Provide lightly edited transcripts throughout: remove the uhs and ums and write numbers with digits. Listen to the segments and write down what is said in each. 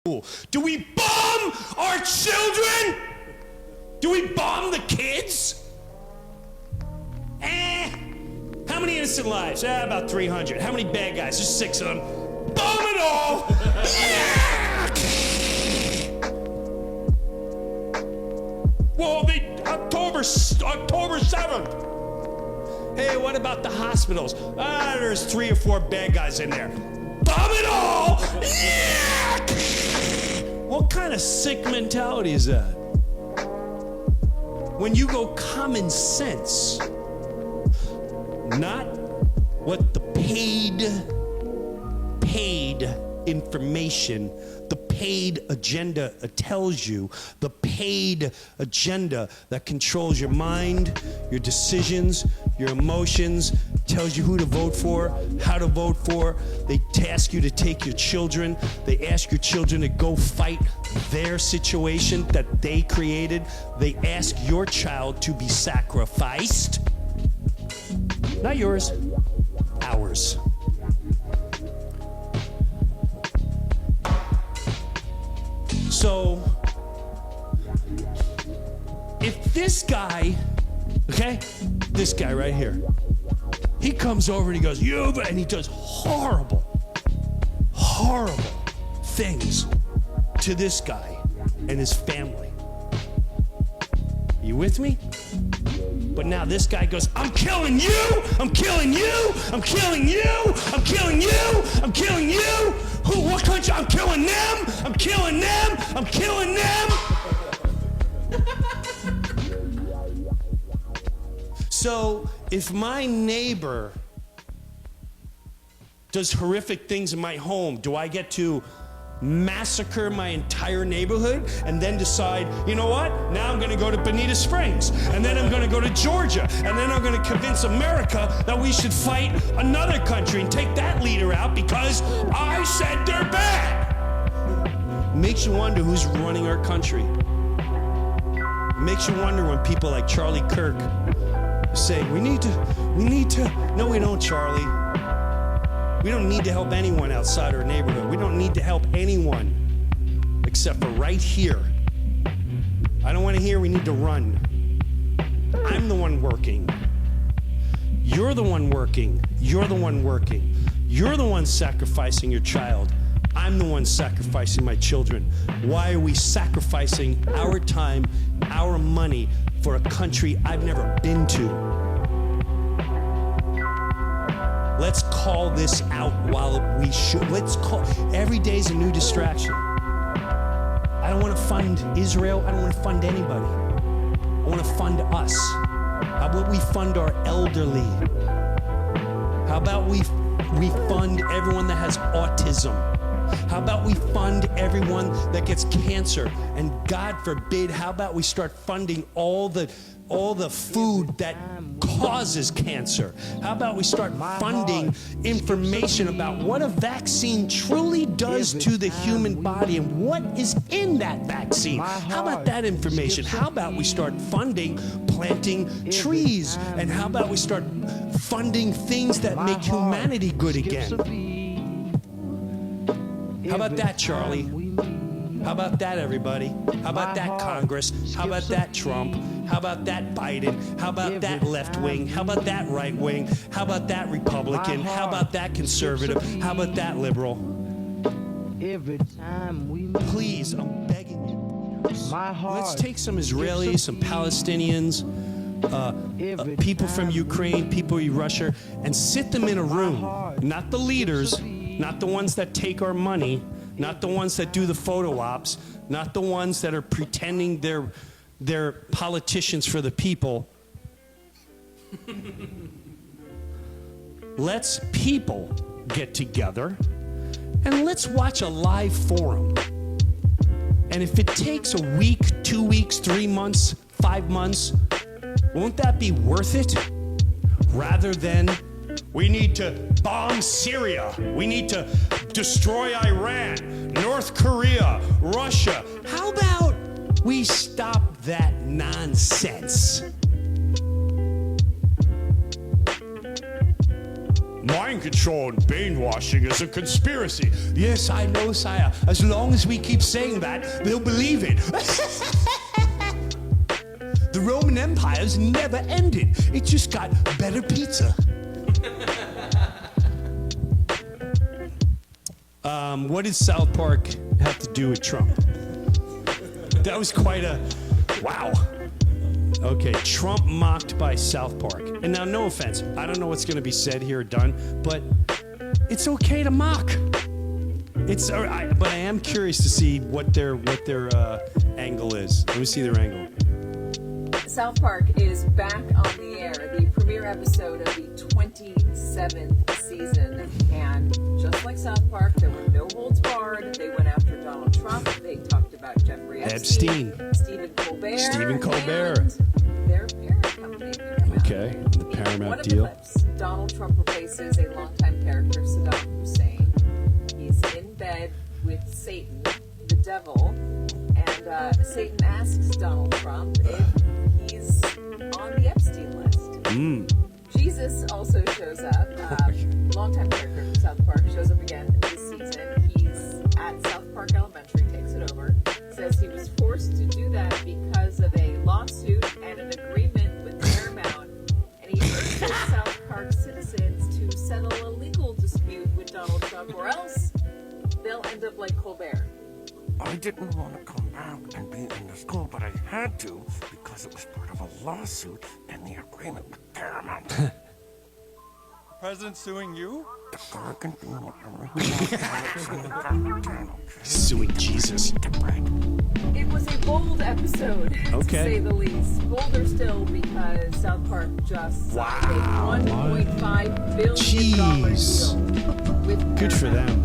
Do we bomb our children? Do we bomb the kids? How many innocent lives? About 300. How many bad guys? Just 6 of them. Bomb it all! Yeah! Well, October 7th. Hey, what about the hospitals? There's 3 or 4 bad guys in there. Bomb it all! Yeah! What kind of sick mentality is that? When you go common sense, not what the paid information, the paid agenda tells you, the paid agenda that controls your mind, your decisions, your emotions, tells you who to vote for, how to vote for. They ask you to take your children. They ask your children to go fight their situation that they created. They ask your child to be sacrificed. Not yours, ours. So, if this guy, okay, this guy right here, he comes over and he goes, and he does horrible things to this guy and his family. You with me? But now this guy goes, I'm killing you! I'm killing you! I'm killing you! I'm killing you! I'm killing you! Who? What country? I'm killing them! I'm killing them! I'm killing them! So, if my neighbor does horrific things in my home, do I get to massacre my entire neighborhood and then decide, you know what, now I'm going to go to Bonita Springs, and then I'm going to go to Georgia, and then I'm going to convince America that we should fight another country and take that leader out because I said they're bad? Makes you wonder who's running our country. Makes you wonder when people like Charlie Kirk say, we need to, no we don't, Charlie. We don't need to help anyone outside our neighborhood. We don't need to help anyone except for right here. I don't want to hear we need to run. I'm the one working. You're the one working. You're the one working. You're the one sacrificing your child. I'm the one sacrificing my children. Why are we sacrificing our time, our money for a country I've never been to? Let's call this out while we should. Every day's a new distraction. I don't want to fund Israel. I don't want to fund anybody. I want to fund us. How about we fund our elderly? How about we fund everyone that has autism? How about we fund everyone that gets cancer? And God forbid, how about we start funding all the food that causes cancer? How about we start funding information about what a vaccine truly does to the human body and what is in that vaccine? How about that information? How about we start funding planting trees? And how about we start funding things that make humanity good again? How about that, Charlie? How about that, everybody? How about that, Congress? How about that, Trump? How about that, Biden? How about that left wing? How about that right wing? How about that Republican? How about that conservative? How about that liberal? Please, I'm begging you. Let's take some Israelis, some Palestinians, people from Ukraine, people in Russia, and sit them in a room. Not the leaders, not the ones that take our money, not the ones that do the photo ops, not the ones that are pretending they're politicians for the people. Let's people get together and let's watch a live forum. And if it takes a week, 2 weeks, 3 months, 5 months, won't that be worth it? Rather than we need to bomb Syria. We need to destroy Iran, North Korea, Russia. How about we stop that nonsense? Mind control. Sean, brainwashing is a conspiracy. Yes, I know, sire. As long as we keep saying that, they'll believe it. The Roman Empire's never ended. It just got better pizza. What did South Park have to do with Trump? That was quite a... Wow. Okay, Trump mocked by South Park. And now, no offense, I don't know what's going to be said here or done, but it's okay to mock. But I am curious to see what their angle is. Let me see their angle. South Park is back on the air, the premiere episode of the 27th season. And just like South Park, there were no holds barred. They went after Donald Trump. They talked about Jeffrey Epstein. Stephen Colbert. And their parent company, Paramount. Okay, the Paramount deal. One of the clips, Donald Trump replaces a longtime character, Saddam Hussein. He's in bed with Satan, the devil, and Satan asks Donald Trump if he's on the Epstein list. Jesus also shows up. Longtime character from South Park shows up again this season. He's at South Park Elementary, takes it over. Says he was forced to do that because of a lawsuit and an agreement with Paramount. And he urges South Park citizens to settle a legal dispute with Donald Trump, or else they'll end up like Colbert. I didn't want to come back and be in the school, but I had to because it was part of a lawsuit and the agreement with Paramount. President suing you? The guy can do whatever he wants. Suing Jesus. It was a bold episode, to say the least. Bolder still because South Park just signed a $1.5 billion deal with Paramount. Good for them.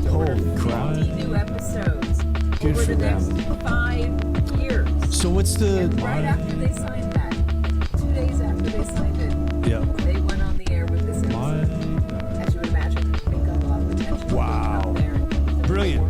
Holy crap. 50 new episodes Good over for the them. next 5 years. So what's the... And right after they signed that, 2 days after they signed it, they went on the air with this episode. As you would imagine, it got a lot of attention. Wow. Out there. Brilliant.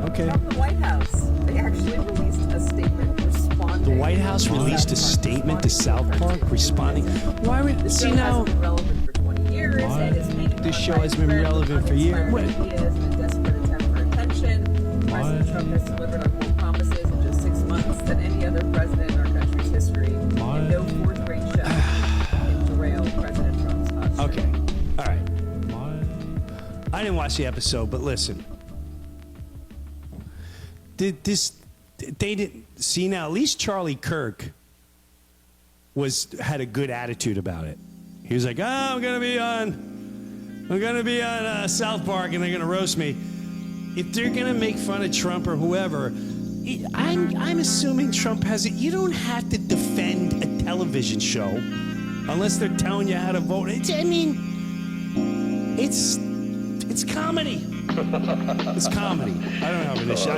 Okay. From the White House, they actually released a statement responding. The White House released a statement to South Park responding. Why would... See now... Has been relevant for 20 years. And is hanging This on show by has a been thread relevant with for years. uninspired ideas and a desperate attempt for attention. President Trump has delivered on more promises in just 6 months than any other president in our country's history. And no fourth-rate show can derail President Trump's hot streak. Okay. All right. I didn't watch the episode, but listen. They didn't see now. At least Charlie Kirk had a good attitude about it. He was like, "Oh, I'm gonna be on South Park, and they're gonna roast me." If they're gonna make fun of Trump or whoever, I'm assuming Trump has it. You don't have to defend a television show unless they're telling you how to vote. It's comedy. It's comedy. I don't have an issue.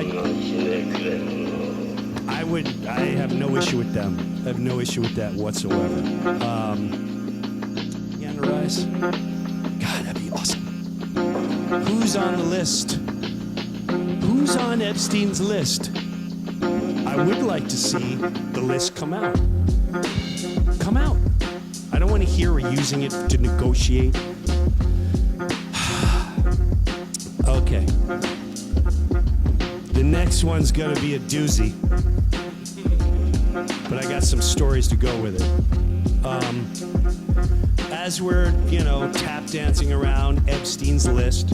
I have no issue with them. I have no issue with that whatsoever. You on the rise? God, that'd be awesome. Who's on the list? Who's on Epstein's list? I would like to see the list come out. Come out. I don't want to hear we're using it to negotiate. Okay. The next one's going to be a doozy. But I got some stories to go with it. As we're, tap dancing around Epstein's list,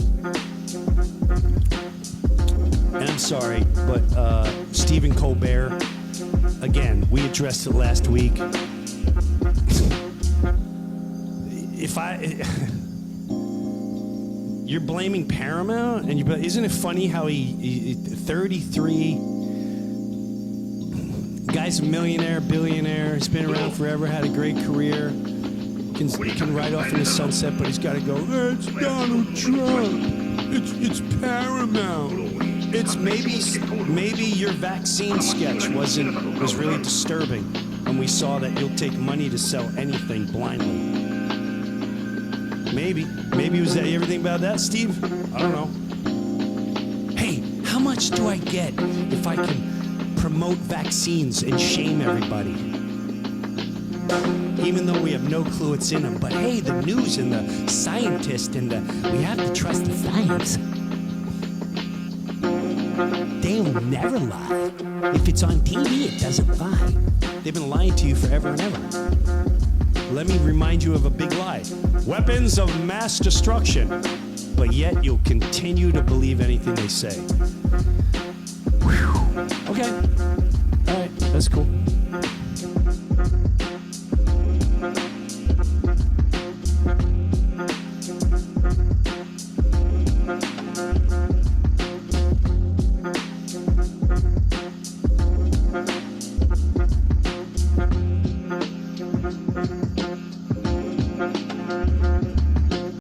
and I'm sorry, but Stephen Colbert, again, we addressed it last week. You're blaming Paramount, and isn't it funny how he 33, guy's a millionaire, billionaire, he's been around forever, had a great career, can ride off in the sunset, but he's got to go, it's Donald Trump, it's Paramount. It's maybe your vaccine sketch was really disturbing, and we saw that you'll take money to sell anything blindly. Maybe was that everything about that, Steve? I don't know. Hey, how much do I get if I can promote vaccines and shame everybody? Even though we have no clue what's in them. But hey, the news and the scientists and we have to trust the science. They'll never lie. If it's on TV, it doesn't lie. They've been lying to you forever and ever. Let me remind you of a big lie. Weapons of mass destruction. But yet you'll continue to believe anything they say. Whew. Okay. All right, that's cool.